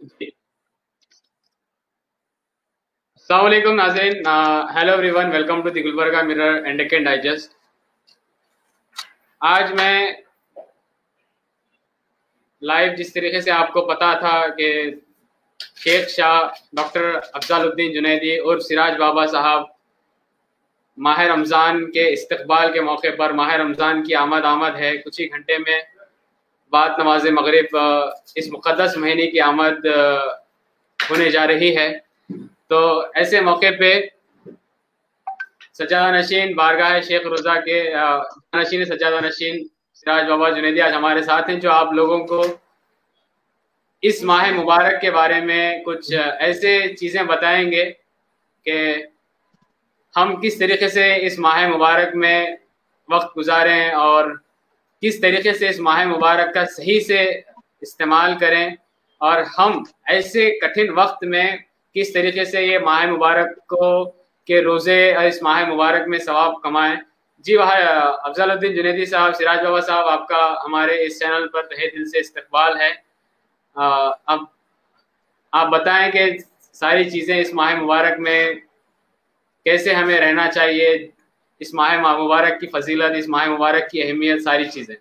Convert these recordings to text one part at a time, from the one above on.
अस्सलाम वालेकुम नाज़रीन, hello everyone, welcome to the Gulbarga mirror and Deccan digest. आज मैं लाइव जिस तरीके से आपको पता था कि शेख शाह डॉक्टर अफजालुद्दीन जुनैदी और सिराज बाबा साहब माह रमज़ान के इस्तकबाल के मौके पर माह रमज़ान की आमद है। कुछ ही घंटे में बाद नमाज मगरिब इस मुक़द्दस महीने की आमद होने जा रही है। तो ऐसे मौके पे सज्जादा नशीन बारगाह शेख रोज़ा के नशीन सज्जादा नशीन सिराज बाबा जुनैदी आज हमारे साथ हैं, जो आप लोगों को इस माह मुबारक के बारे में कुछ ऐसे चीज़ें बताएंगे कि हम किस तरीके से इस माह मुबारक में वक्त गुजारें और किस तरीके से इस माह मुबारक का सही से इस्तेमाल करें, और हम ऐसे कठिन वक्त में किस तरीके से ये माह मुबारक को के रोज़े इस माह मुबारक में सवाब कमाएं। जी वहाँ अफजालुद्दीन जुनैदी साहब, सिराज बाबा साहब, आपका हमारे इस चैनल पर तहे दिल से इस्तकबाल है। अब आप बताएं कि सारी चीज़ें इस माह मुबारक में कैसे हमें रहना चाहिए, इस माह मुबारक की फजीलत, इस माह मुबारक की अहमियत, सारी चीज़ें।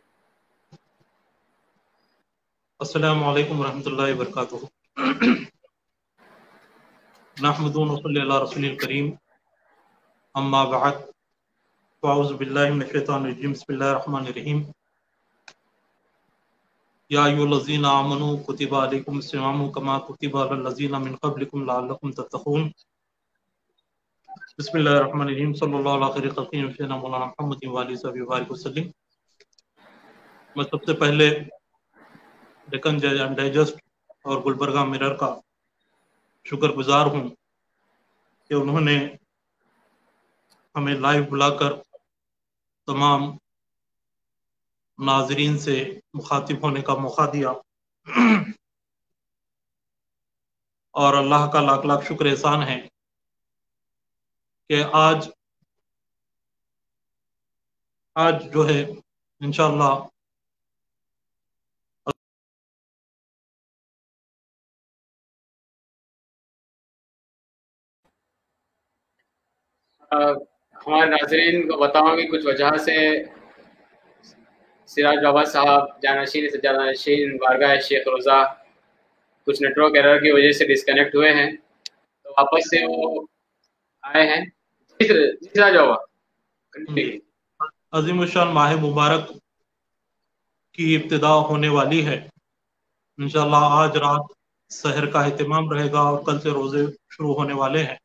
अस्सलामु अलैकुम रहमतुल्लाहि व बरकातुहू। नहमदुहु व नसल्ली अला रसूलिल करीम, अम्मा बअद, फ़अऊज़ु बिल्लाहि मिनश शैतानिर रजीम, बिस्मिल्लाहिर रहमानिर रहीम। या अय्युहल्लज़ीना आमनू कुतिबा अलैकुमुस सियामु कमा कुतिबा अलल लज़ीना मिन क़ब्लिकुम लअल्लकुम तत्तक़ून। बिस्मिल्लाहिर रहमानिर रहीम। सल्लल्लाहु अलैहि खैरि ख़ल्क़िही सय्यिदना मौलाना मुहम्मद व आलिहि व बारिक वसल्लम। मैं सबसे पहले डेक्कन डाइजेस्ट और गुलबर्गा मिरर का शुक्रगुजार हूँ कि उन्होंने हमें लाइव बुलाकर तमाम नाजरीन से मुखातिब होने का मौका दिया, और अल्लाह का लाख लाख शुक्र एहसान है कि आज जो है इंशाअल्लाह हमारे नाजरीन को बताऊँ कि कुछ वजह से सिराज बाबा साहब जानशीन सज्जादा नशीन बारगाह शेख रोज़ा कुछ नेटवर्क एरर की वजह से डिस्कनेक्ट हुए हैं, तो वापस से वो आए हैं। सिराज बाबा अज़ीमुश्शान माह मुबारक की इब्तिदा होने वाली है। इंशाअल्लाह आज रात सहर का एहतमाम रहेगा और कल से रोजे शुरू होने वाले हैं।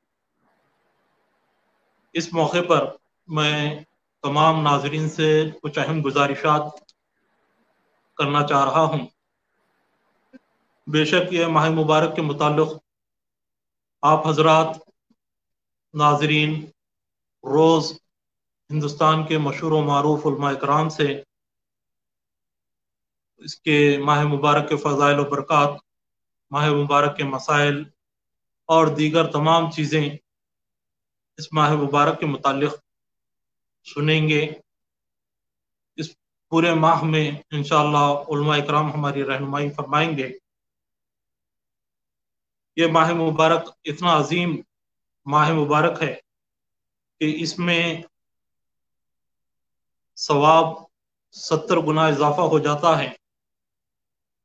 इस मौके पर मैं तमाम नाजरीन से कुछ अहम गुजारिशात करना चाह रहा हूँ। बेशक ये माह मुबारक के मुताल्लिक़ आप हजरात नाजरीन रोज़ हिंदुस्तान के मशहूर व मारूफ उलमा इकराम से इसके माह मुबारक के फ़ज़ाइल व बरक़ात, माह मुबारक के मसाइल और दीगर तमाम चीज़ें इस माह मुबारक के मुताल्लिक़ सुनेंगे। इस पूरे माह में इंशाअल्लाह उलमा इकराम हमारी रहनुमाई फरमाएंगे। ये माह मुबारक इतना अजीम माह मुबारक है कि इसमें सवाब 70 गुना इजाफा हो जाता है,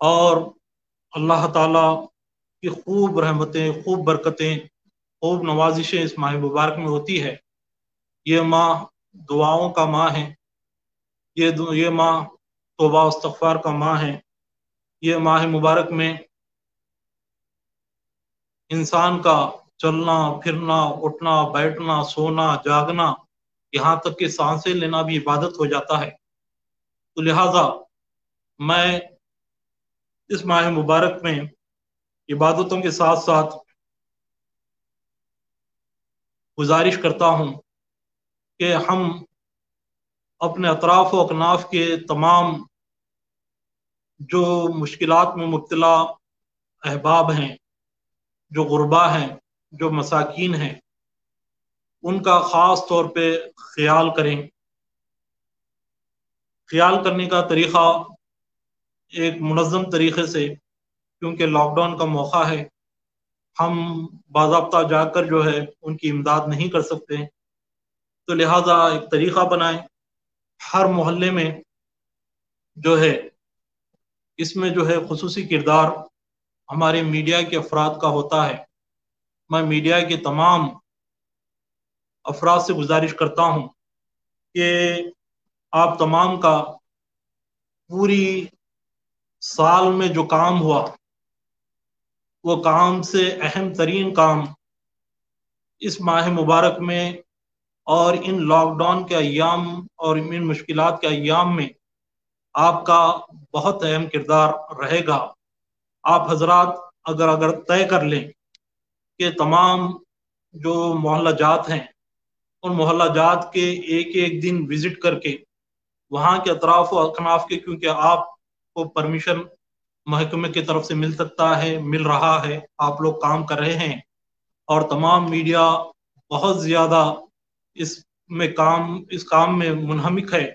और अल्लाह ताला की खूब रहमतें, खूब बरकतें, खूब नवाजिशें इस माह मुबारक में होती है। ये माह दुआओं का माह है, ये माह तौबा इस्तग़फ़ार का माह है। ये माह मुबारक में इंसान का चलना फिरना, उठना बैठना, सोना जागना, यहाँ तक कि सांसें लेना भी इबादत हो जाता है। तो लिहाजा मैं इस माह मुबारक में इबादतों के साथ साथ गुजारिश करता हूँ कि हम अपने अतराफ व अकनाफ के तमाम जो मुश्किलात में मुब्तला अहबाब हैं, जो गुरबा हैं, जो मसाकीन हैं, उनका ख़ास तौर पे ख्याल करें। ख्याल करने का तरीक़ा एक मुनज़्ज़म तरीक़े से کیونکہ لاک ڈاؤن کا موقع ہے، ہم باضابطہ جا کر جو ہے ان کی امداد نہیں کر سکتے، تو لہٰذا ایک طریقہ بنائیں، ہر محلے میں جو ہے اس میں جو ہے خصوصی کردار ہمارے میڈیا کے افراد کا ہوتا ہے۔ میں میڈیا کے تمام افراد سے گزارش کرتا ہوں کہ آپ تمام کا پوری سال میں جو کام ہوا وہ کام سے اہم ترین کام اس ماہ مبارک میں اور ان لاک ڈاؤن کے ایام اور ان مشکلات کے ایام میں آپ کا بہت اہم کردار رہے گا۔ آپ حضرات اگر طے کر لیں کہ تمام جو محلہ جات ہیں ان محلہ جات کے ایک ایک دن وزٹ کر کے وہاں کے اطراف و اکناف کے، کیونکہ آپ کو پرمیشن محکمے کی طرف سے مل سکتا ہے، مل رہا ہے، آپ لوگ کام کر رہے ہیں اور تمام میڈیا بہت زیادہ اس کام میں منہمک ہے،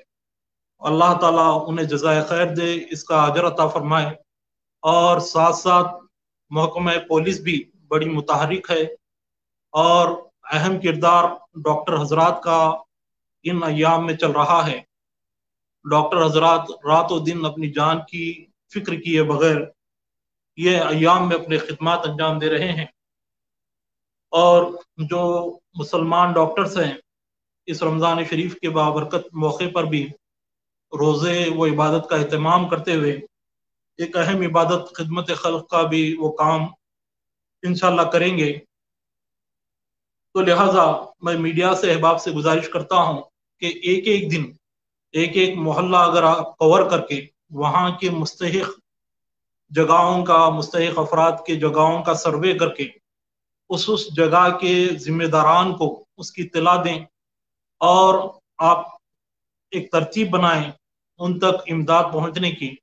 اللہ تعالیٰ انہیں جزائے خیر دے، اس کا اجر عطا فرمائے۔ اور ساتھ ساتھ محکمہ پولیس بھی بڑی متحرک ہے اور اہم کردار ڈاکٹر حضرات کا ان ایام میں چل رہا ہے۔ ڈاکٹر حضرات رات و دن اپنی جان کی فکر کیے بغیر یہ ایام میں اپنے خدمات انجام دے رہے ہیں، اور جو مسلمان ڈاکٹرز ہیں اس رمضان شریف کے بابرکت موقع پر بھی روزے و عبادت کا اہتمام کرتے ہوئے ایک اہم عبادت خدمت خلق کا بھی وہ کام انشاءاللہ کریں گے۔ تو لہٰذا میں میڈیا سے احباب سے گزارش کرتا ہوں کہ ایک ایک دن ایک ایک محلہ اگر آپ کور کر کے وہاں کے مستحق جگہوں کا، مستحق افراد کے جگہوں کا سروے کر کے اس جگہ کے ذمہ داران کو اس کی اطلاع دیں اور آپ ایک ترتیب بنائیں ان تک امداد پہنچنے کی۔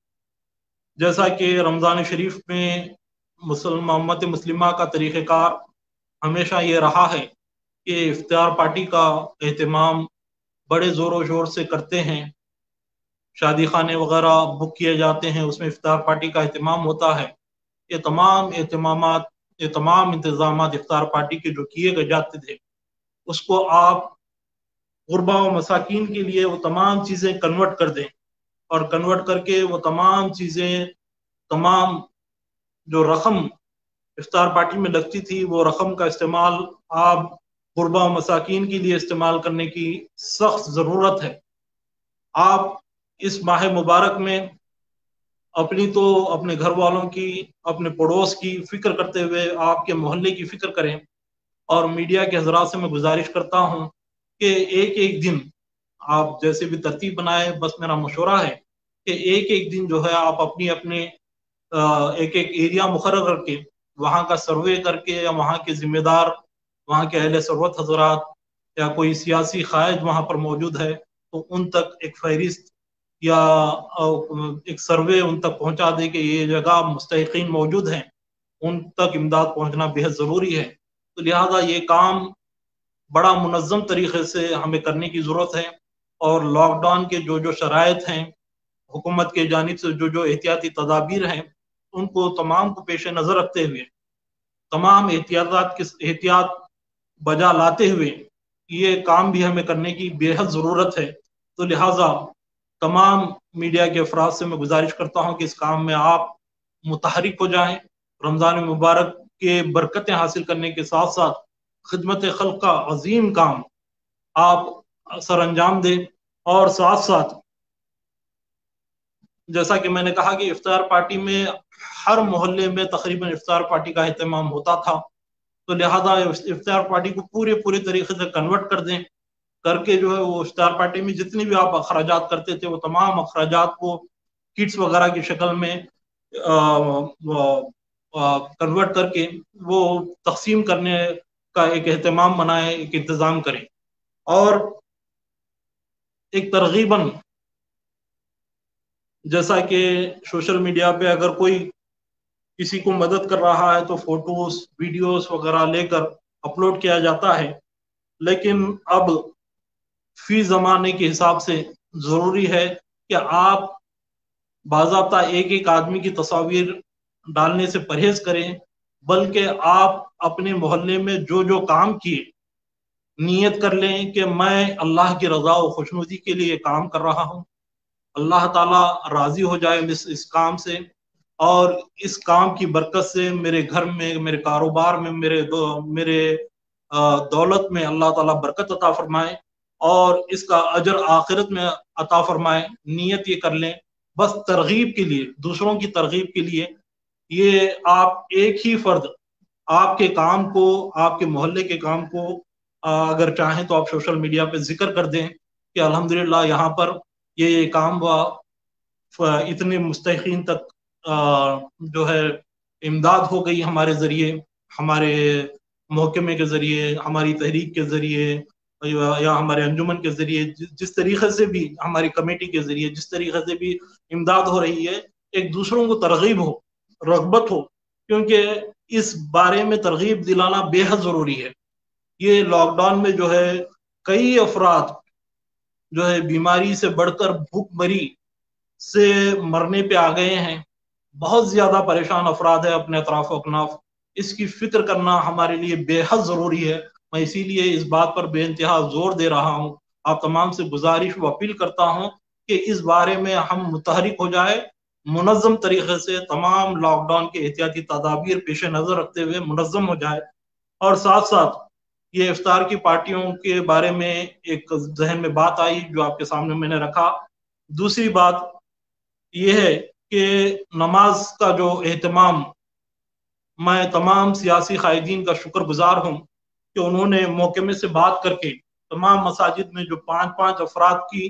جیسا کہ رمضان شریف میں امت مسلمہ کا طریقہ کار ہمیشہ یہ رہا ہے کہ افطار پارٹی کا اہتمام بڑے زور و شور سے کرتے ہیں، شادی خانے وغیرہ بک کیے جاتے ہیں، اس میں افطار پارٹی کا اہتمام ہوتا ہے۔ یہ تمام انتظامات افطار پارٹی کے جو کیے جاتے تھے اس کو آپ غربا و مساکین کے لیے وہ تمام چیزیں کنورٹ کر دیں، اور کنورٹ کر کے وہ تمام چیزیں، تمام جو رقم افطار پارٹی میں لگتی تھی وہ رقم کا استعمال آپ غربا و مساکین کے لیے استعمال کرنے کی سخت ضرورت ہے۔ آپ اس ماہ مبارک میں اپنی تو اپنے گھر والوں کی، اپنے پڑوس کی فکر کرتے ہوئے آپ کے محلے کی فکر کریں، اور میڈیا کے حضرات سے میں گزارش کرتا ہوں کہ ایک ایک دن آپ جیسے بھی ترتیب بنائے، بس میرا مشورہ ہے کہ ایک ایک دن جو ہے آپ اپنے ایک ایک ایریا مقرر کر کے وہاں کا سروے کر کے، یا وہاں کے ذمہ دار، وہاں کے اہل ثروت حضرات یا کوئی سیاسی قائد وہاں پر موجود ہے تو ان تک ایک فہرست یا ایک سروے ان تک پہنچا دے کہ یہ جگہ مستحقین موجود ہیں، ان تک امداد پہنچنا بہت ضروری ہے۔ تو لہٰذا یہ کام بڑا منظم طریقے سے ہمیں کرنے کی ضرورت ہے، اور لاک ڈاؤن کے جو شرائط ہیں، حکومت کے جانب سے جو احتیاطی تدابیر ہیں، ان کو تمام کو پیش نظر رکھتے ہوئے، تمام احتیاط بجا لاتے ہوئے یہ کام بھی ہمیں کرنے کی بے حد ضرورت ہے۔ تو لہٰذا تمام میڈیا کے افراد سے میں گزارش کرتا ہوں کہ اس کام میں آپ متحرک ہو جائیں، رمضان مبارک کے برکتیں حاصل کرنے کے ساتھ ساتھ خدمت خلق کا عظیم کام آپ سر انجام دیں۔ اور ساتھ ساتھ جیسا کہ میں نے کہا کہ افطار پارٹی میں ہر محلے میں تقریباً افطار پارٹی کا اہتمام ہوتا تھا، تو لہذا افطار پارٹی کو پورے طریقے سے کنورٹ کر دیں، کر کے جو ہے وہ افطار پارٹی میں جتنی بھی آپ اخراجات کرتے تھے وہ تمام اخراجات کو کٹس وغیرہ کی شکل میں کنورٹ کر کے وہ تقسیم کرنے کا ایک اہتمام بنائیں، ایک انتظام کریں۔ اور ایک ترغیباً جیسا کہ سوشل میڈیا پہ اگر کوئی کسی کو مدد کر رہا ہے تو فوٹوز، ویڈیوز وغیرہ لے کر اپلوڈ کیا جاتا ہے، لیکن اب فی زمانے کے حساب سے ضروری ہے کہ آپ باضابطہ ایک ایک آدمی کی تصاویر डालने से परहेज करें, बल्कि आप अपने मोहल्ले में जो जो काम किए नियत कर लें कि मैं अल्लाह की रजा और खुशनुदी के लिए काम कर रहा हूँ, अल्लाह ताला राजी हो जाए इस काम से, और इस काम की बरकत से मेरे घर में, मेरे कारोबार में, मेरे दौलत में अल्लाह ताला बरकत अता फरमाए और इसका अजर आखिरत में अता फरमाए। नियत ये कर लें, बस तरगीब के लिए, दूसरों की तरगीब के लिए। ये आप एक ही फर्द आपके काम को, आपके मोहल्ले के काम को अगर चाहें तो आप सोशल मीडिया पे जिक्र कर दें कि अल्हम्दुलिल्लाह यहाँ पर ये काम हुआ, इतने मुस्तहिकीन तक जो है इमदाद हो गई हमारे जरिए, हमारे महकमे के जरिए, हमारी तहरीक के जरिए, या हमारे अंजुमन के जरिए, जिस तरीके से भी, हमारी कमेटी के जरिए जिस तरीके से भी इमदाद हो रही है, एक दूसरों को तरगीब हो, रगबत हो, क्योंकि इस बारे में तरगीब दिलाना बेहद जरूरी है। ये लॉकडाउन में जो है कई अफराद जो है बीमारी से बढ़कर भूखमरी से मरने पे आ गए हैं, बहुत ज्यादा परेशान अफराद है अपने अतराफ अकनाफ। इसकी फिक्र करना हमारे लिए बेहद जरूरी है। मैं इसीलिए इस बात पर बेइंतहा जोर दे रहा हूँ। आप तमाम से गुजारिश व अपील करता हूँ कि इस बारे में हम मुतहरिक हो जाए, मुनज़्ज़म तरीके से तमाम लॉकडाउन के एहतियाती तदाबीर पेश नजर रखते हुए मुनज़्ज़म हो जाए। और साथ साथ ये इफ्तार की पार्टियों के बारे में एक जहन में बात आई जो आपके सामने मैंने रखा। दूसरी बात यह है कि नमाज का जो एहतमाम, मैं तमाम सियासी कायदीन का शुक्रगुजार हूँ कि उन्होंने महकमे से बात करके तमाम मसाजिद में जो 5-5 अफराद की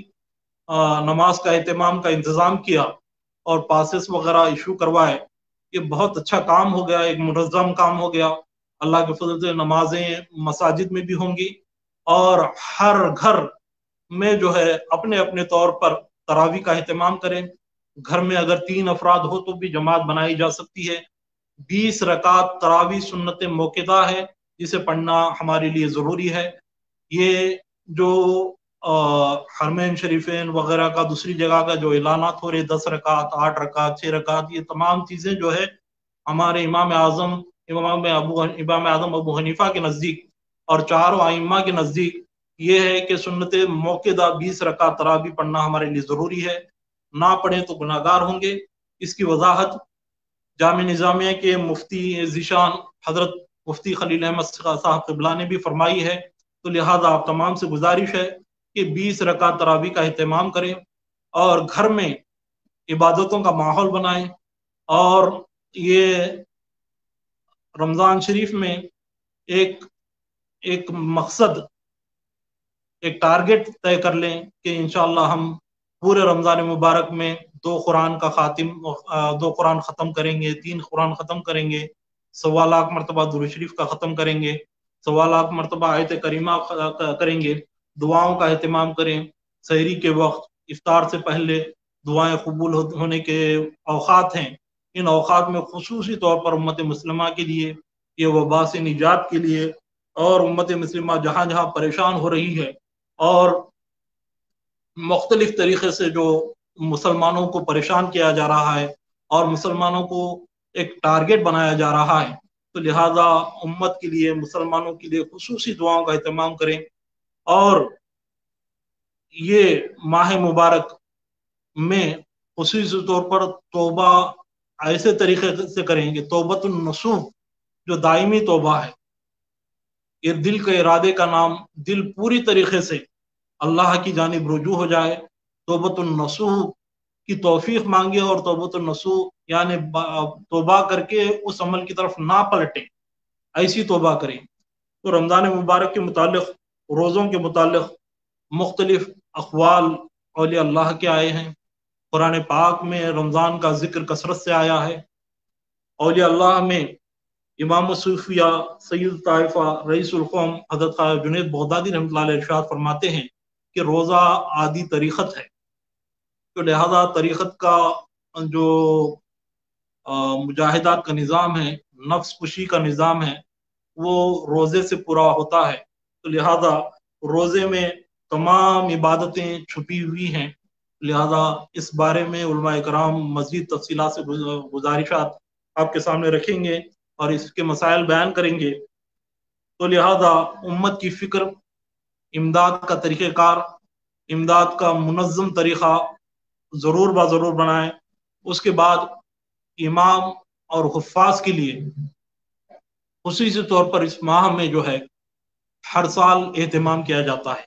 नमाज का एहतमाम का इंतज़ाम किया और पासेस वगैरह इशू करवाए। ये बहुत अच्छा काम हो गया, एक मुनज़्ज़म काम हो गया। अल्लाह के फजल से नमाजें मसाजिद में भी होंगी और हर घर में जो है अपने अपने तौर पर तरावी का एहतमाम करें। घर में अगर 3 अफराद हो तो भी जमात बनाई जा सकती है। 20 रकात तरावी सुन्नत मौक़िदा है जिसे पढ़ना हमारे लिए ज़रूरी है। ये जो हरमैन शरीफेन वगैरह का दूसरी जगह का जो ऐलानात हो रहे 10 रकात, 8 रकात, 6 रकात, ये तमाम चीज़ें जो है हमारे इमाम आज़म अबू हनीफा के नज़दीक और चारों आइम्मा के नज़दीक ये है कि सुन्नत मौक़िदा 20 रकात तरावी पढ़ना हमारे लिए ज़रूरी है। ना पढ़ें तो गुनाहगार होंगे। इसकी वजाहत जामे निज़ामिया के मुफ्ती ज़ीशान हजरत मुफ्ती खलील अहमद साहब क़िबला ने भी फरमाई है। तो लिहाजा आप तमाम से गुजारिश है कि 20 रकात तरावी का एहतमाम करें और घर में इबादतों का माहौल बनाएं। और ये रमज़ान शरीफ में एक मकसद, एक टारगेट तय कर लें कि इंशाअल्लाह हम पूरे रमज़ान मुबारक में 2 कुरान ख़त्म करेंगे, 3 कुरान ख़त्म करेंगे, 1.25 लाख मरतबा दुरूद शरीफ का ख़त्म करेंगे, 1.25 लाख मरतबा आयत करीमा करेंगे, दुआओं का एहतमाम करें। सहरी के वक्त, इफ्तार से पहले दुआएं कबूल होने के औक़ात हैं। इन औक़ात में खुसूसी तौर पर उम्मत मुस्लिमा के लिए, ये वबा से निजात के लिए, और उम्मत मुस्लिमा जहाँ जहाँ परेशान हो रही है और मुख्तलिफ तरीके से जो मुसलमानों को परेशान किया जा रहा है और मुसलमानों को एक टारगेट बनाया जा रहा है, तो लिहाजा उम्मत के लिए, मुसलमानों के लिए खुसूसी दुआओं का एहतमाम करें। और ये माह मुबारक में खुसूसी तौर पर तौबा ऐसे तरीके से करें कि तौबतुन नसूह, जो दायमी तौबा है, ये दिल के इरादे का नाम, दिल पूरी तरीके से अल्लाह की जानिब रुजू हो जाए, तौबतुन नसूह की तौफीक मांगे और तौबतुन नसूह यानी तौबा करके उस अमल की तरफ ना पलटे, ऐसी तौबा करें। तो रमज़ान मुबारक के मुतालिक, रोज़ों के मुतालिक मुख्तलिफ अक़वाल औलिया अल्लाह के आए हैं। कुरान पाक में रमज़ान का जिक्र कसरत से आया है। औलिया अल्लाह में इमाम सूफिया सैयद ताइफा रईसुल कौम हज़रत ख्वाजा जुनैद बगदादी रहमतुल्लाह अलैह इरशाद फरमाते हैं कि रोज़ा आदि तरीक़त है। तो लिहाजा तरीक़त का जो मुजाहिदात का निज़ाम है, नफ्स कुशी का निज़ाम है, वो रोज़े से पूरा होता है। तो लिहाजा रोज़े में तमाम इबादतें छुपी हुई हैं। लिहाजा इस बारे में उलमा इकराम मज़ीद तफसीलात से गुजारिशात आपके सामने रखेंगे और इसके मसाइल बयान करेंगे। तो लिहाजा उम्मत की फिक्र, इमदाद का तरीक़ेकार, इमदाद का मुनज़्ज़म तरीक़ा ज़रूर ज़रूर बनाएं। उसके बाद इमाम और हुफ़ाज़ के लिए खुसूसी तौर पर इस माह में जो है हर साल एहतमाम किया जाता है,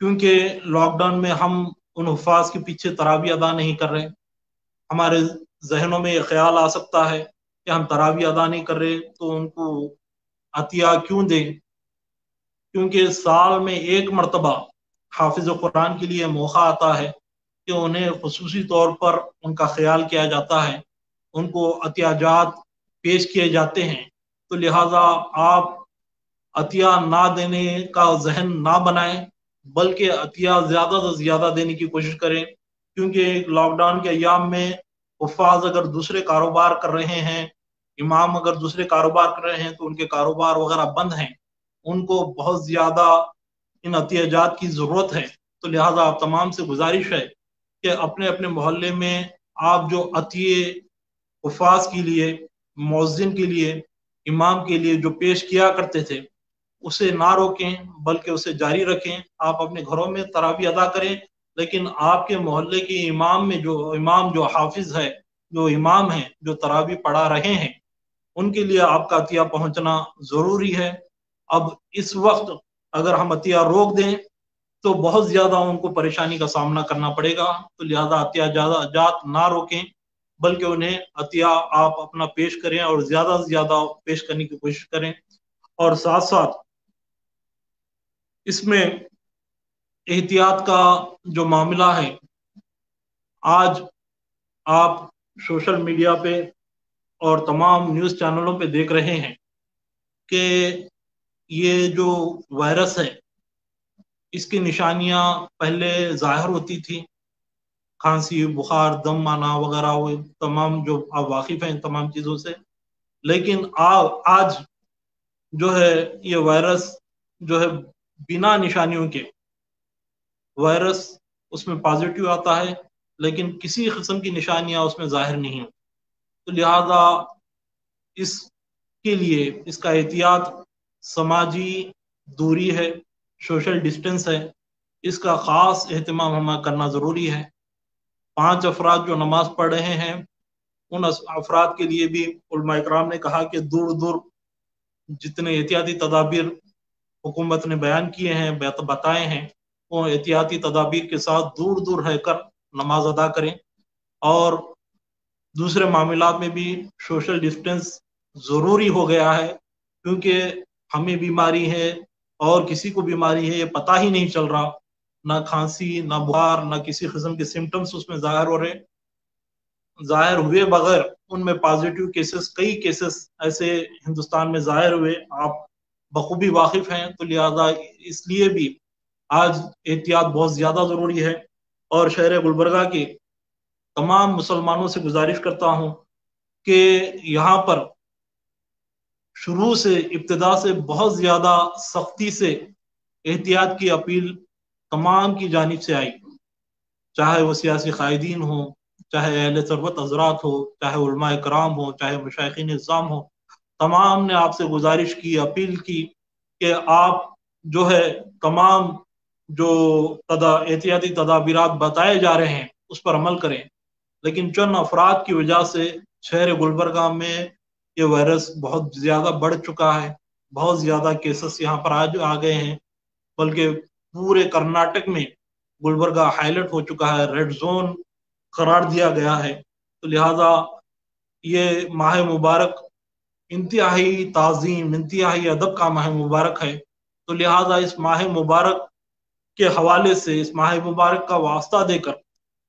क्योंकि लॉकडाउन में हम उन हुफ़ाज़ के पीछे तरावी अदा नहीं कर रहे। हमारे जहनों में ये ख्याल आ सकता है कि हम तरावी अदा नहीं कर रहे तो उनको अतिया क्यों दें, क्योंकि साल में एक मरतबा हाफिज कुरान के लिए मौका आता है कि उन्हें खुसूसी तौर पर उनका ख्याल किया जाता है, उनको अतियाजात पेश किए जाते हैं। तो लिहाजा आप अतिया ना देने का जहन ना बनाएं, बल्कि अतिया ज़्यादा से ज़्यादा देने की कोशिश करें, क्योंकि लॉकडाउन के अयाम में हुफ़ाज़ अगर दूसरे कारोबार कर रहे हैं, इमाम अगर दूसरे कारोबार कर रहे हैं तो उनके कारोबार वगैरह बंद हैं, उनको बहुत ज़्यादा इन अतियाजात की ज़रूरत है। तो लिहाजा आप तमाम से गुजारिश है कि अपने अपने मोहल्ले में आप जो अतिये हुफ़ाज़ के लिए, मुअज़्ज़िन के लिए, इमाम के लिए जो पेश किया करते थे उसे ना रोकें, बल्कि उसे जारी रखें। आप अपने घरों में तरावी अदा करें, लेकिन आपके मोहल्ले के इमाम जो हाफिज है, जो इमाम हैं, जो तरावी पढ़ा रहे हैं, उनके लिए आपका अतिया पहुंचना जरूरी है। अब इस वक्त अगर हम अतिया रोक दें तो बहुत ज्यादा उनको परेशानी का सामना करना पड़ेगा। तो लिहाजा अतिया जात ना रोकें, बल्कि उन्हें अतिया आप अपना पेश करें और ज्यादा से ज्यादा पेश करने की कोशिश करें। और साथ साथ इसमें एहतियात का जो मामला है, आज आप सोशल मीडिया पे और तमाम न्यूज़ चैनलों पे देख रहे हैं कि ये जो वायरस है इसकी निशानियां पहले जाहिर होती थी, खांसी, बुखार, दम आना वगैरह, वो तमाम जो आप वाकिफ हैं तमाम चीज़ों से। लेकिन आज जो है ये वायरस जो है बिना निशानियों के वायरस उसमें पॉजिटिव आता है, लेकिन किसी किस्म की निशानियां उसमें जाहिर नहीं होती। तो लिहाजा इसके लिए इसका एहतियात समाजी दूरी है, सोशल डिस्टेंस है, इसका खास एहतमाम हमें करना ज़रूरी है। 5 अफराद जो नमाज पढ़ रहे हैं उन अफराद के लिए भी उलमा इकराम ने कहा कि दूर दूर जितने एहतियाती तदाबीर हुकूमत ने बयान किए हैं, बताए हैं, वो एहतियाती तदाबीर के साथ दूर दूर रहकर नमाज अदा करें। और दूसरे मामलात में भी सोशल डिस्टेंस ज़रूरी हो गया है, क्योंकि हमें बीमारी है और किसी को बीमारी है ये पता ही नहीं चल रहा, ना खांसी, ना बुखार, ना किसी किस्म के सिम्टम्स उसमें जाहिर हो रहे। जाहिर हुए बगैर उनमें पॉजिटिव केसेस, कई केसेस ऐसे हिंदुस्तान में जाहिर हुए, आप बखूबी वाकिफ हैं। तो लिहाजा इसलिए भी आज एहतियात बहुत ज़्यादा ज़रूरी है। और शहर गुलबर्गा के तमाम मुसलमानों से गुजारिश करता हूँ कि यहाँ पर शुरू से, इब्तिदा से बहुत ज़्यादा सख्ती से एहतियात की अपील तमाम की जानिब से आई, चाहे वो सियासी कायदीन हो, चाहे अहले सरबत हजरात हो, चाहे उलमा इकराम हो, चाहे मशाइखीन निज़ाम हो, तमाम ने आपसे गुजारिश की, अपील की कि आप जो है तमाम जो एहतियाती तदाबीरात बताए जा रहे हैं उस पर अमल करें। लेकिन चंद अफराद की वजह से शहर गुलबर्गा में ये वायरस बहुत ज़्यादा बढ़ चुका है, बहुत ज़्यादा केसेस यहाँ पर आज आ गए हैं, बल्कि पूरे कर्नाटक में गुलबर्गा हाईलाइट हो चुका है, रेड जोन करार दिया गया है। तो लिहाजा ये माह मुबारक इंतहाई ताज़ीम, इंतहाई अदब का माह मुबारक है। तो लिहाजा इस माह मुबारक के हवाले से, इस माह मुबारक का वास्ता देकर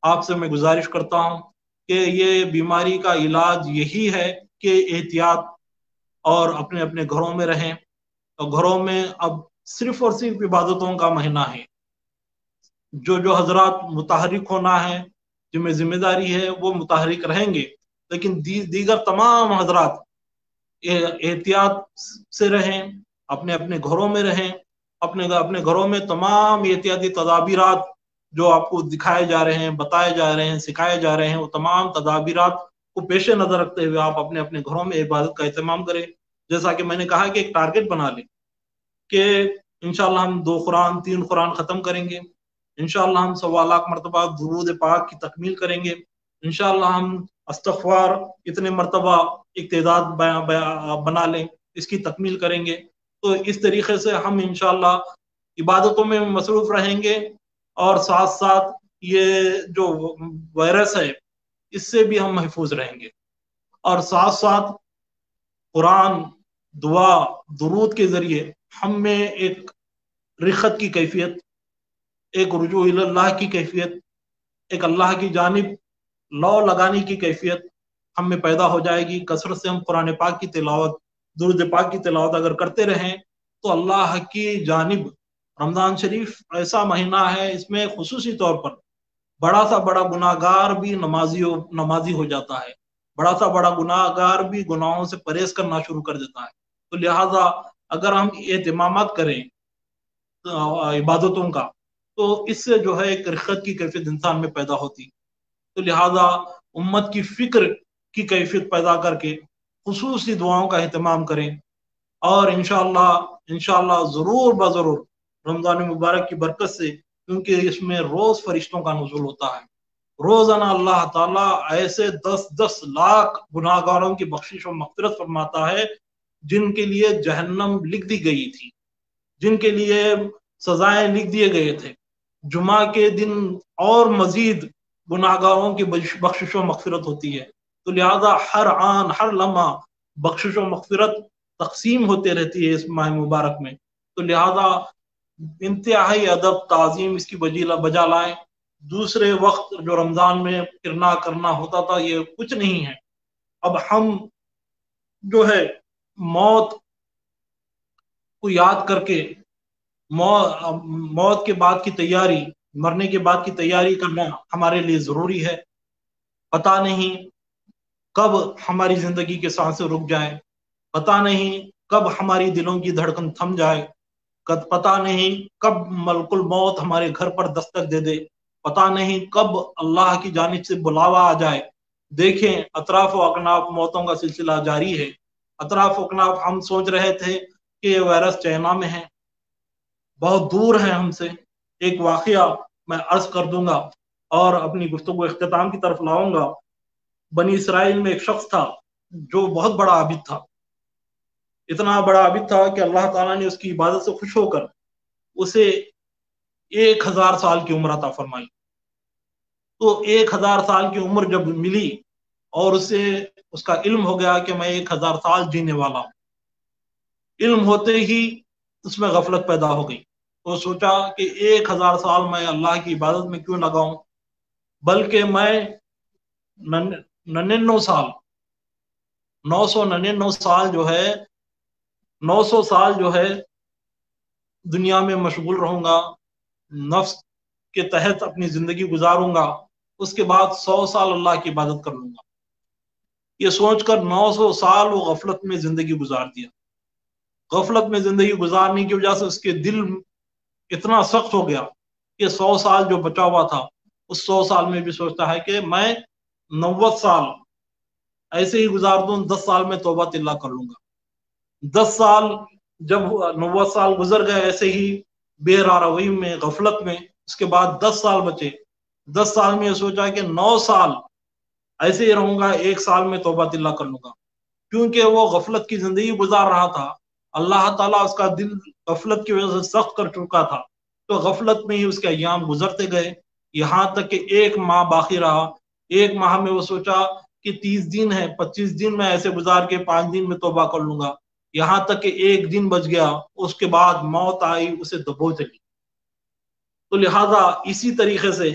आपसे मैं गुजारिश करता हूँ कि ये बीमारी का इलाज यही है कि एहतियात और अपने अपने घरों में रहें। और घरों में अब सिर्फ और सिर्फ इबादतों का महीना है, जो हजरात मुतहरिक होना है, जिनमें जिम्मेदारी है, वो मुतहरिक रहेंगे, लेकिन दीगर तमाम हजरात एहतियात से रहें, अपने अपने घरों में रहें, अपने अपने घरों में तमाम एहतियाती तदाबीरात जो आपको दिखाए जा रहे हैं, बताए जा रहे हैं, सिखाए जा रहे हैं, वो तमाम तदाबीरात کو पेश नजर रखते हुए आप अपने अपने घरों में इबादत का एहतमाम करें। जैसा कि मैंने कहा कि एक टारगेट बना लें कि इंशाल्लाह हम 2 कुरान 3 कुरान खत्म करेंगे, इंशाल्लाह हम 1.25 लाख मरतबा दुरूद पाक की तकमील करेंगे, इंशाल्लाह हम अस्तगफार इतने मरतबा एक तादाद बना लें, इसकी तकमील करेंगे। तो इस तरीके से हम इंशाल्लाह इबादतों में मसरूफ रहेंगे और साथ साथ ये जो वायरस है इससे भी हम महफूज रहेंगे। और साथ साथ कुरान, दुआ, दुरूद के जरिए हम में एक रिखत की कैफियत, एक रुजू इल्लाह की कैफियत, एक अल्लाह की जानिब लौ लगाने की कैफियत हम में पैदा हो जाएगी। कसरत से हम कुरान पाक की तिलावत, दुरूद पाक की तिलावत अगर करते रहें तो अल्लाह की जानिब रमज़ान शरीफ ऐसा महीना है, इसमें खुसूसी तौर पर बड़ा सा बड़ा गुनाहगार भी नमाजी हो जाता है, बड़ा सा बड़ा गुनाहगार भी गुनाहों से परहेज करना शुरू कर देता है। तो लिहाजा अगर हम एहतिमामात करें इबादतों का तो इससे जो है एक रिखत की कैफियत इंसान में पैदा होती। तो लिहाजा उम्मत की फिक्र की कैफियत पैदा करके खुसूसी दुआओं का एहतमाम करें और इंशाअल्लाह ज़रूर बज़रूर रमज़ान मुबारक की बरकत से, क्योंकि इसमें रोज फरिश्तों का नुज़ूल होता है, रोजाना अल्लाह ताला ऐसे 10-10 लाख गुनाहगारों की बख्शिश और मग़फ़िरत फरमाता है जिनके लिए जहन्नम लिख दी गई थी, जिनके लिए सजाएं लिख दिए गए थे। जुमा के दिन और मजीद गुनाहगारों की बख्शिश और मग़फ़िरत होती है। तो लिहाजा हर आन हर लम्हा बख्शिश और मग़फ़िरत तक़सीम होते रहती है इस माह मुबारक में। तो लिहाजा इंतहाई अदब ताज़ीम इसकी बजा लाएं। दूसरे वक्त जो रमज़ान में फिरना करना होता था ये कुछ नहीं है। अब हम जो है मौत को याद करके मौत के बाद की तैयारी, मरने के बाद की तैयारी करना हमारे लिए जरूरी है। पता नहीं कब हमारी जिंदगी के सांसें रुक जाए, पता नहीं कब हमारी दिलों की धड़कन थम जाए, पता नहीं कब मलकुल मौत हमारे घर पर दस्तक दे दे, पता नहीं कब अल्लाह की जानिब से बुलावा आ जाए। देखें अतराफ व अकनाफ मौतों का सिलसिला जारी है। अतराफ व अकनाफ हम सोच रहे थे कि ये वायरस चाइना में है, बहुत दूर है हमसे। एक वाकया मैं अर्ज कर दूंगा और अपनी गुफ्तगू इख्तिताम की तरफ लाऊंगा। बनी इसराइल में एक शख्स था जो बहुत बड़ा आबिद था, इतना बड़ा आबिद था कि अल्लाह ताला ने उसकी इबादत से खुश होकर उसे 1000 साल की उम्र अता फरमाई। तो 1000 साल की उम्र जब मिली और उसे उसका इल्म हो गया कि मैं 1000 साल जीने वाला हूं, इल्म होते ही उसमें गफलत पैदा हो गई। तो सोचा कि 1000 साल मैं अल्लाह की इबादत में क्यों लगाऊं, बल्कि मैं 99 साल 999 साल जो है 900 साल जो है दुनिया में मशगूल रहूंगा, नफ्स के तहत अपनी जिंदगी गुजारूंगा, उसके बाद 100 साल अल्लाह की इबादत कर लूंगा। ये सोचकर 900 साल वो गफलत में जिंदगी गुजार दिया। गफलत में जिंदगी गुजारने की वजह से उसके दिल इतना सख्त हो गया कि 100 साल जो बचा हुआ था उस 100 साल में भी सोचता है कि मैं 90 साल ऐसे ही गुजार दूं, 10 साल में तौबा तिल्ला कर लूंगा। 10 साल जब 90 साल गुजर गए ऐसे ही बेरारवई में, गफलत में, उसके बाद 10 साल बचे। 10 साल में ये सोचा कि 9 साल ऐसे ही रहूंगा, 1 साल में तौबा तिल्ला कर लूंगा। क्योंकि वो गफलत की जिंदगी गुजार रहा था, अल्लाह ताला उसका दिल गफलत की वजह से सख्त कर चुका था, तो गफलत में ही उसके अय्याम गुजरते गए, यहाँ तक कि 1 माह बाकी रहा। 1 माह में वो सोचा कि 30 दिन है, 25 दिन में ऐसे गुजार के 5 दिन में तौबा कर लूंगा, यहाँ तक कि 1 दिन बच गया। उसके बाद मौत आई, उसे दबोच ली। तो लिहाजा इसी तरीके से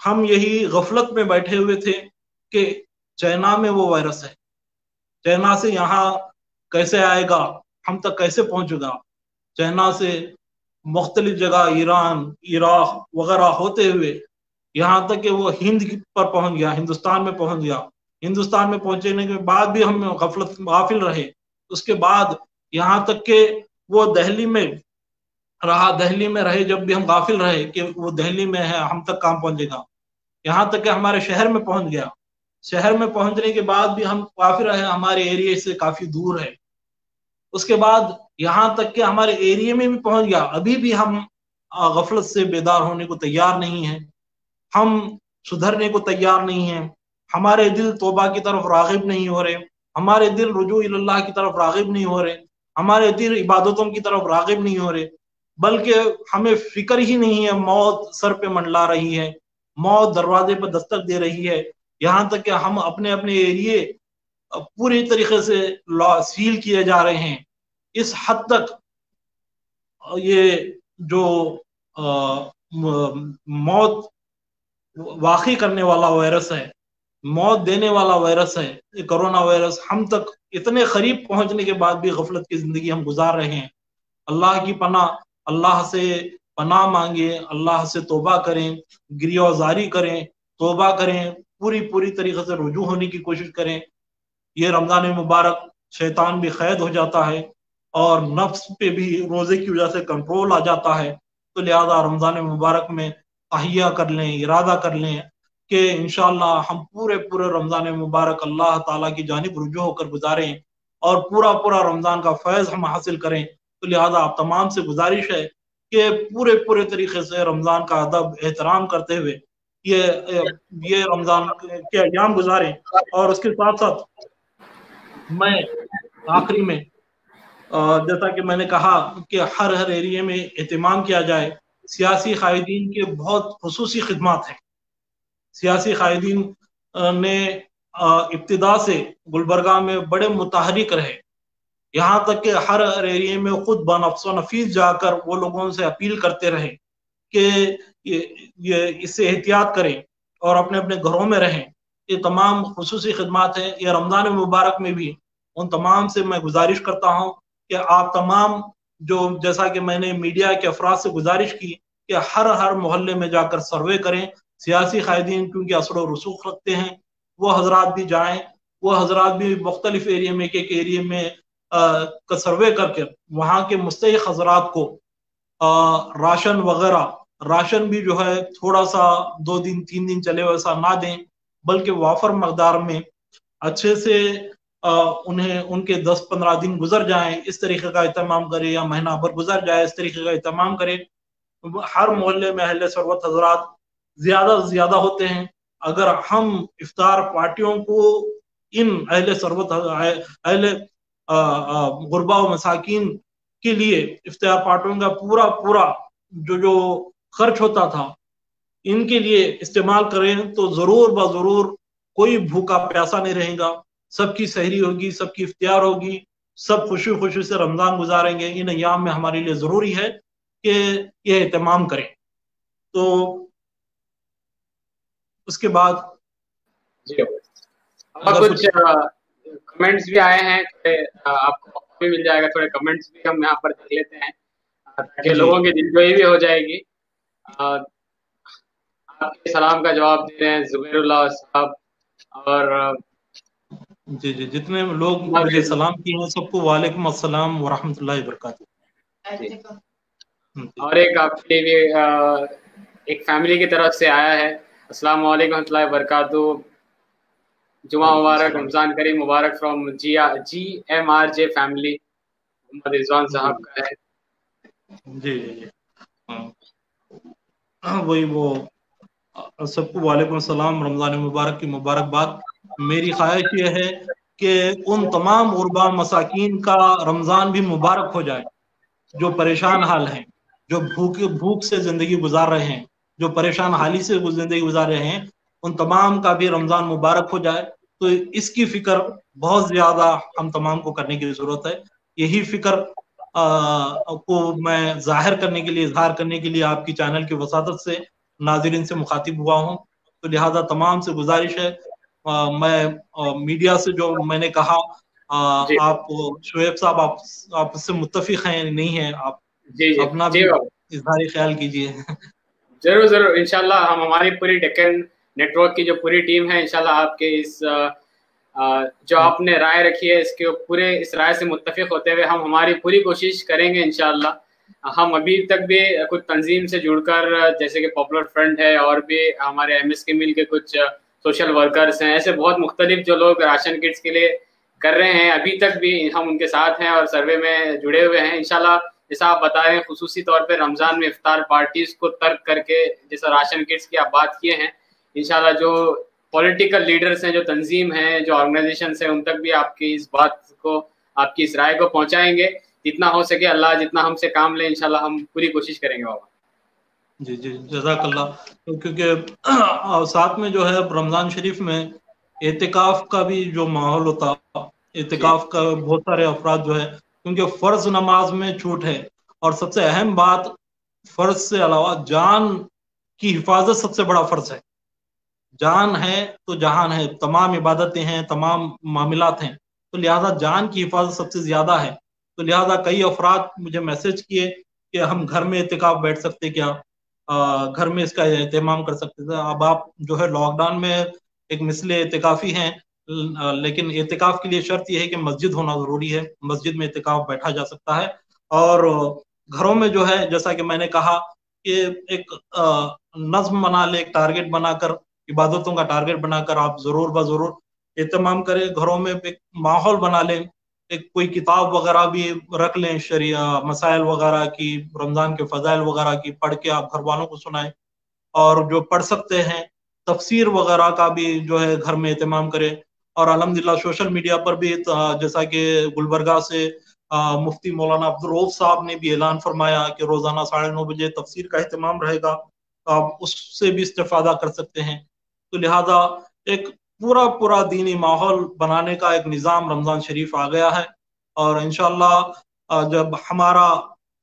हम यही गफलत में बैठे हुए थे कि चाइना में वो वायरस है, चाइना से यहाँ कैसे आएगा, हम तक कैसे पहुंचेगा। चाइना से मुख्तलिफ जगह ईरान, इराक वगैरह होते हुए यहाँ तक कि वो हिंद पर पहुंच गया, हिंदुस्तान में पहुंच गया। हिंदुस्तान में पहुंचने के बाद भी हम गफलत गाफिल रहे। उसके बाद यहाँ तक कि वो दिल्ली में रहा, दिल्ली में रहे जब भी हम गाफिल रहे कि वो दिल्ली में है, हम तक कहाँ पहुंचेगा। यहाँ तक कि हमारे शहर में पहुंच गया। शहर में पहुंचने के बाद भी हम काफिर है, हमारे एरिया से काफी दूर है। उसके बाद यहाँ तक कि हमारे एरिया में भी पहुंच गया, अभी भी हम गफलत से बेदार होने को तैयार नहीं है, हम सुधरने को तैयार नहीं है, हमारे दिल तौबा की तरफ रागिब नहीं हो रहे, हमारे दिल रुजू इल्लाह की तरफ रागिब नहीं हो रहे, हमारे दिल इबादतों की तरफ रागिब नहीं हो रहे, बल्कि हमें फिक्र ही नहीं है, मौत सर पे मंडला रही है, मौत दरवाजे पर दस्तक दे रही है। यहाँ तक कि हम अपने अपने एरिए पूरी तरीके से सील किए जा रहे हैं। इस हद तक ये जो मौत वाकई करने वाला वायरस है, मौत देने वाला वायरस है, ये कोरोना वायरस, हम तक इतने करीब पहुंचने के बाद भी गफलत की जिंदगी हम गुजार रहे हैं। अल्लाह की पनाह, अल्लाह से पनाह मांगे, अल्लाह से तौबा करें, गिरियाजारी करें, तौबा करें, पूरी पूरी तरीके से रुजू होने की कोशिश करें। ये रमजान मुबारक शैतान भी कैद हो जाता है और नफ्स पे भी रोजे की वजह से कंट्रोल आ जाता है। तो लिहाजा रमजान मुबारक में तहिया कर लें, इरादा कर लें कि इंशाअल्लाह हम पूरे पूरे रमजान मुबारक अल्लाह ताला की जानिब रुजू होकर गुजारें और पूरा पूरा रमजान का फैज़ हम हासिल करें। तो लिहाजा आप तमाम से गुजारिश है कि पूरे पूरे तरीके से रमजान का अदब एहतराम करते हुए ये रमजान के अय्याम गुजारें। और उसके साथ साथ मैं आखिरी में जैसा कि मैंने कहा कि हर एरिया में एहतमाम किया जाए। सियासी कायदीन के बहुत खुसूसी खिदमात हैं। सियासी कायदीन ने इब्तिदा से गुलबर्गा में बड़े मुतहरिक रहे, यहाँ तक कि हर एरिया में खुद बनफ्सो नफीस जाकर वो लोगों से अपील करते रहे कि ये इससे एहतियात करें और अपने अपने घरों में रहें। ये तमाम खुसूसी खिदमात हैं। ये रमजान मुबारक में भी उन तमाम से मैं गुजारिश करता हूँ कि आप तमाम जो, जैसा कि मैंने मीडिया के अफराद से गुजारिश की कि हर मोहल्ले में जाकर सर्वे करें। सियासी कायदीन क्योंकि असर और रसूख रखते हैं, वो हजरात भी जाएं, वो हजरात भी मुख्तलिफ एरिया में, एक एरिया में का सर्वे करके वहाँ के मुस्तहिक हजरात को राशन वगैरह, राशन भी जो है थोड़ा सा 2 दिन 3 दिन चले वैसा ना दें, बल्कि वाफर मकदार में अच्छे से उन्हें उनके 10-15 दिन गुजर जाएं, इस तरीके का एहतमाम करें, या महीना भर गुजर जाए इस तरीके का एहतमाम करें। हर मोहल्ले में अहले सरवत हजरात ज्यादा से ज्यादा होते हैं। अगर हम इफ्तार पार्टियों को इन अहले सरवत अहले गुरबा व मसाकिन के लिए इफ्तार पार्टियों का पूरा पूरा जो खर्च होता था इनके लिए इस्तेमाल करें तो जरूर ब जरूर कोई भूखा प्यासा नहीं रहेगा, सबकी सहरी होगी, सबकी इफ्तियार होगी, सब खुशी खुशी से रमजान गुजारेंगे। इन अय्याम में हमारे लिए जरूरी है कि ये एहतमाम करें। तो उसके बाद जी कुछ कमेंट्स भी आए हैं, आपको भी मिल जाएगा, थोड़े कमेंट्स भी हम यहाँ पर देख लेते हैं ताकि लोगों की दिलजोई भी हो जाएगी। आपके सलाम का जवाब दे रहे हैं जुबैरुल्लाह साहब, और जी जितने लोग मुझे सलाम किए हैं सबको वालेकुम अस्सलाम व रहमतुल्लाहि व बरकातुहू। और एक आपके लिए एक फैमिली की तरफ से आया है, अस्सलाम वालेकुम रहमतुल्लाहि व बरकातुहू, जुमा मुबारक, रमजान करीम मुबारक from GMRJ family, Mohammad Rizwan साहब का है। जी वही वो सबको वालेकुम अस्सलाम, रमजान मुबारक की मुबारकबाद। मेरी ख्वाहिश ये है कि उन तमाम गुरबा मसाकीन का रमजान भी मुबारक हो जाए जो परेशान हाल हैं, जो भूख से जिंदगी गुजार रहे हैं, जो परेशान हाली से जिंदगी गुजार रहे हैं, उन तमाम का भी रमजान मुबारक हो जाए। तो इसकी फिक्र बहुत ज्यादा हम तमाम को करने की जरूरत है। यही फिक्र को मैं जाहिर करने के लिए, इजहार करने के लिए आपकी चैनल की वसादत से नाज़रीन से मुखातिब हुआ हूँ। तो लिहाजा तमाम से गुजारिश है, मैं मीडिया से जो मैंने कहा, आप शुएब साहब आप इससे मुत्तफिक हैं नहीं हैं, आप अपना भी इजहार ख्याल कीजिए। जरूर जरूर, इंशाल्लाह हम, हमारी पूरी डेक्कन नेटवर्क की जो पूरी टीम है, इंशाल्लाह आपके इस जो आपने राय रखी है इसके पूरे इस राय से मुत्तफिक होते हुए हम हमारी पूरी कोशिश करेंगे इंशाल्लाह। हम अभी तक भी कुछ तंजीम से जुड़कर, जैसे कि पॉपुलर फ्रंट है और भी हमारे MS के मिल के कुछ سوشل ورکرس ہیں، ایسے بہت مختلف جو لوگ راشن کٹس کے لیے کر رہے ہیں، ابھی تک بھی ہم ان کے ساتھ ہیں اور سروے میں جڑے ہوئے ہیں. انشاءاللہ جیسا آپ بتا رہے ہیں، خصوصی طور پہ رمضان میں افطار پارٹیز کو ترک کر کے جیسا راشن کٹس کی آپ بات کیے ہیں، انشاءاللہ جو پولیٹیکل لیڈرز ہیں، جو تنظیم ہیں، جو آرگنائزیشنس ہیں، ان تک بھی آپ کی اس بات کو، آپ کی اس رائے کو پہنچائیں گے. جتنا ہو سکے اللہ جتنا ہم سے کام لے، انشاءاللہ ہم پوری کوشش کریں گے بابا. جی جی جزاک اللہ. کیونکہ ساتھ میں جو ہے رمضان شریف میں اعتکاف کا بھی جو ماحول ہوتا، اعتکاف کا بہت سارے افراد جو ہے، کیونکہ فرض نماز میں چھوٹ ہے، اور سب سے اہم بات فرض سے علاوہ جان کی حفاظت سب سے بڑا فرض ہے. جان ہے تو جہان ہے، تمام عبادتیں ہیں، تمام معاملات ہیں، تو لہٰذا جان کی حفاظت سب سے زیادہ ہے. تو لہٰذا کئی افراد مجھے میسج کیے کہ ہم گھر میں اعتکاف بیٹھ سکتے کیا، گھر میں اس کا اہتمام کر سکتے تھے. اب آپ جو ہے لاک ڈاؤن میں ایک مثل اعتکافی ہیں، لیکن اعتکاف کے لیے شرط یہ ہے کہ مسجد ہونا ضروری ہے، مسجد میں اعتکاف بیٹھا جا سکتا ہے. اور گھروں میں جو ہے جیسا کہ میں نے کہا کہ ایک نظم بنا لے، ایک ٹارگٹ بنا کر، عبادتوں کا ٹارگٹ بنا کر آپ ضرور بضرور اہتمام کریں. گھروں میں ایک ماحول بنا لیں، ایک کوئی کتاب وغیرہ بھی رکھ لیں، شریعہ مسائل وغیرہ کی، رمضان کے فضائل وغیرہ کی، پڑھ کے آپ گھر والوں کو سنائیں. اور جو پڑھ سکتے ہیں تفسیر وغیرہ کا بھی جو ہے گھر میں اہتمام کریں. اور الحمدللہ سوشل میڈیا پر بھی جیسا کہ گلبرگہ سے مفتی مولانا عبدالرؤف صاحب نے بھی اعلان فرمایا کہ روزانہ 9:30 بجے تفسیر کا اہتمام رہے گا، آپ اس سے بھی استفادہ کر سکتے ہیں. تو لہذا ایک پورا دینی ماحول بنانے کا ایک نظام رمضان شریف آ گیا ہے. اور انشاءاللہ جب ہمارا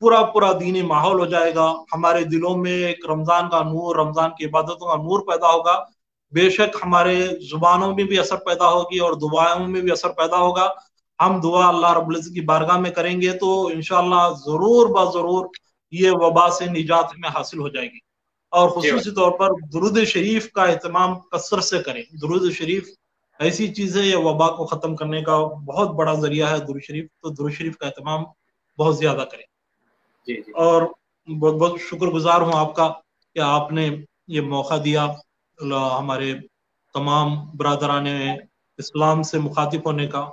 پورا دینی ماحول ہو جائے گا، ہمارے دلوں میں ایک رمضان کا نور، رمضان کی عبادتوں کا نور پیدا ہوگا، بے شک ہمارے زبانوں میں بھی اثر پیدا ہوگی اور دعاؤں میں بھی اثر پیدا ہوگا. ہم دعا اللہ رب العزت کی بارگاہ میں کریں گے تو انشاءاللہ ضرور بضرور یہ وبا سے نجات میں حاصل ہو جائے گی. اور خصوصی طور پر درود شریف کا اہتمام کثرت سے کریں. درود شریف ایسی چیز ہے، یہ وبا کو ختم کرنے کا بہت بڑا ذریعہ ہے درود شریف. تو درود شریف کا اہتمام بہت زیادہ کریں. اور بہت شکر گزار ہوں آپ کا کہ آپ نے یہ موقع دیا ہمارے تمام برادران اسلام سے مخاطب ہونے کا.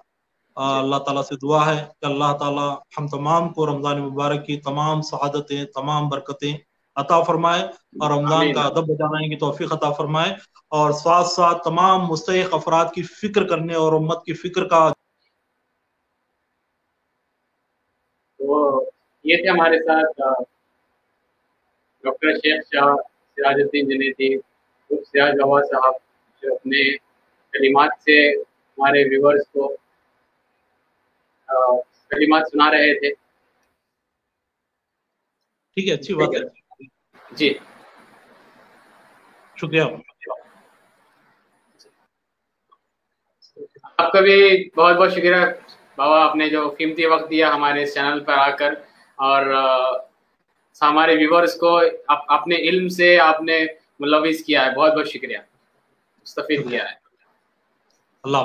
اللہ تعالیٰ سے دعا ہے کہ اللہ تعالیٰ ہم تمام کو رمضان مبارک کی تمام سعادتیں، تمام برکتیں عطا فرمائے، اور رمضان کا ادب بجانے کی توفیق عطا فرمائے، اور ساتھ ساتھ تمام مستحق افراد کی فکر کرنے اور امت کی فکر کا. تو یہ تھے ہمارے ساتھ ڈاکٹر شیخ شاہ سراج الدین جنیدی سراج بابا صاحب، جو اپنے کلمات سے ہمارے ویورز کو کلمات سنا رہے تھے. ٹھیک ہے، اچھی بات ہے جی، شکریہ. آپ کا بھی بہت بہت شکریہ بابا، آپ نے جو قیمتی وقت دیا ہمارے اس چینل پر آ کر، اور ہمارے ویورز کو اپنے علم سے آپ نے ملوث کیا ہے. بہت بہت شکریہ، مستفید کیا ہے. اللہ